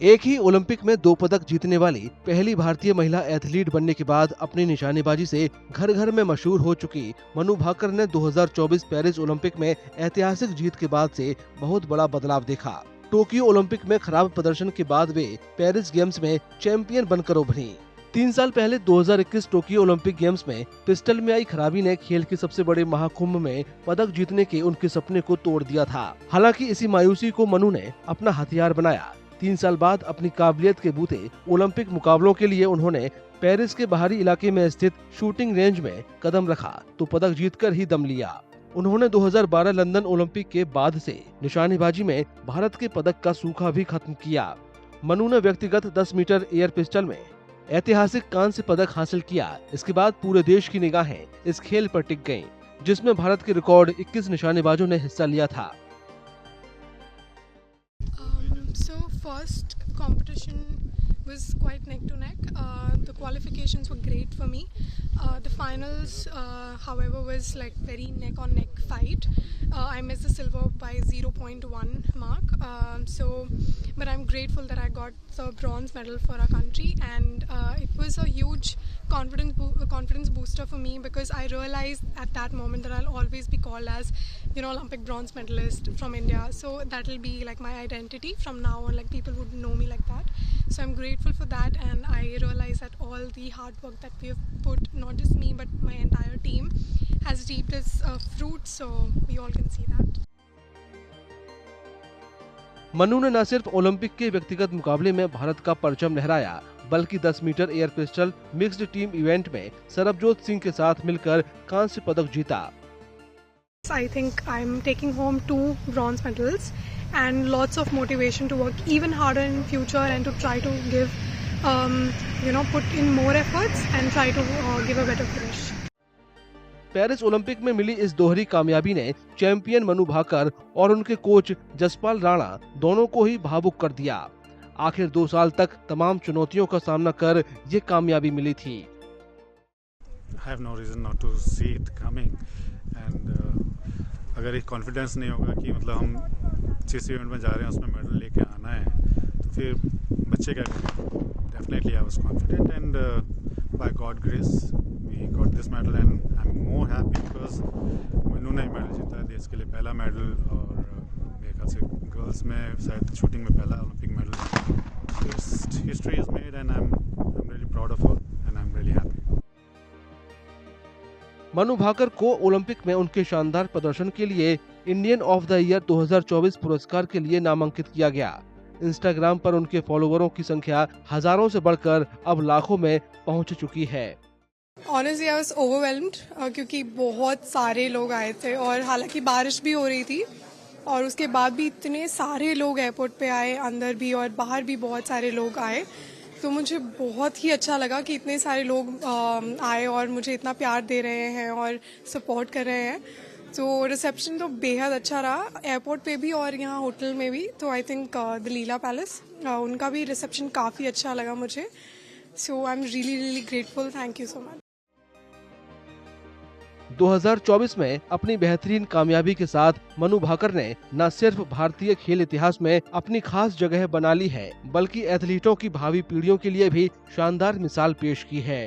एक ही ओलंपिक में 2 पदक जीतने वाली पहली भारतीय महिला एथलीट बनने के बाद अपनी निशानेबाजी से घर घर में मशहूर हो चुकी मनु भाकर ने 2024 पेरिस ओलंपिक में ऐतिहासिक जीत के बाद से बहुत बड़ा बदलाव देखा। टोक्यो ओलंपिक में खराब प्रदर्शन के बाद वे पेरिस गेम्स में चैंपियन बनकर उभरी। 3 साल पहले 2021 टोक्यो ओलंपिक गेम्स में पिस्टल में आई खराबी ने खेल के सबसे बड़े महाकुंभ में पदक जीतने के उनके सपने को तोड़ दिया था। हालांकि इसी मायूसी को मनु ने अपना हथियार बनाया। 3 साल बाद अपनी काबिलियत के बूते ओलंपिक मुकाबलों के लिए उन्होंने पेरिस के बाहरी इलाके में स्थित शूटिंग रेंज में कदम रखा तो पदक जीतकर ही दम लिया। उन्होंने 2012 लंदन ओलंपिक के बाद से निशानेबाजी में भारत के पदक का सूखा भी खत्म किया। मनु ने व्यक्तिगत 10 मीटर एयर पिस्टल में ऐतिहासिक कांस्य पदक हासिल किया। इसके बाद पूरे देश की निगाहें इस खेल पर टिक गयीं, जिसमें भारत के रिकॉर्ड 21 निशानेबाजों ने हिस्सा लिया था। So first competition was quite neck to neck. The qualifications were great for me. The finals, however, was like very neck on neck fight. I missed the silver by 0.1 mark. But I'm grateful that I got the bronze medal for our country, and it was a huge confidence booster for me, because I realized at that moment that I'll always be called as, Olympic bronze medalist from India. So that will be like my identity from now on. Like, people would know me like that. So I'm grateful for that, and I realize that all the hard work that we have put, not just me but my entire team, has reaped its fruit. So we all can see that. Manu ने न सिर्फ Olympic के व्यक्तिगत मुकाबले में भारत का परचम लहराया, बल्कि 10 metre air pistol mixed team event में सरबजोत सिंह के साथ मिलकर कांस्य पदक जीता। I think I'm taking home 2 bronze medals and lots of motivation to work even harder in future and to try to give, put in more efforts and try to give a better finish. Paris Olympic में मिली इस दोहरी कामयाबी ने champion Manu Bhaker और उनके coach Jaspal Rana दोनों को ही भावुक कर दिया। आखिर 2 साल तक तमाम चुनौतियों का सामना कर ये कामयाबी मिली थी। I have no reason not to see it coming, and अगर एक कॉन्फिडेंस नहीं होगा कि मतलब हम जिस इवेंट में जा रहे हैं उसमें मेडल लेके आना है, तो फिर बच्चे क्या करेंगे। Definitely I was confident, and by God grace we got this medal, and I am more happy because Manu ने मेडल जीता है देश के लिए, पहला मेडल, और मेरे ख्याल से गर्ल्स में शायद शूटिंग में पहला Olympic medal. History is made, and I am really proud of her, and I am really happy. Manu Bhaker को ओलंपिक में उनके शानदार प्रदर्शन के लिए इंडियन ऑफ द ईयर 2024 पुरस्कार के लिए नामांकित किया गया। इंस्टाग्राम पर उनके फॉलोवरों की संख्या हजारों से बढ़कर अब लाखों में पहुंच चुकी है। Honestly, I was overwhelmed क्योंकि बहुत सारे लोग आए थे, और हालांकि बारिश भी हो रही थी, और उसके बाद भी इतने सारे लोग एयरपोर्ट पे आए, अंदर भी और बाहर भी बहुत सारे लोग आए। तो मुझे बहुत ही अच्छा लगा कि इतने सारे लोग आए और मुझे इतना प्यार दे रहे हैं और सपोर्ट कर रहे हैं। तो रिसेप्शन तो बेहद अच्छा रहा, एयरपोर्ट पे भी और यहाँ होटल में भी। तो I think the Leela Palace, उनका भी रिसेप्शन काफ़ी अच्छा लगा मुझे। So I am really grateful, thank you so much. 2024 में अपनी बेहतरीन कामयाबी के साथ मनु भाकर ने न सिर्फ भारतीय खेल इतिहास में अपनी खास जगह बना ली है, बल्कि एथलीटों की भावी पीढ़ियों के लिए भी शानदार मिसाल पेश की है।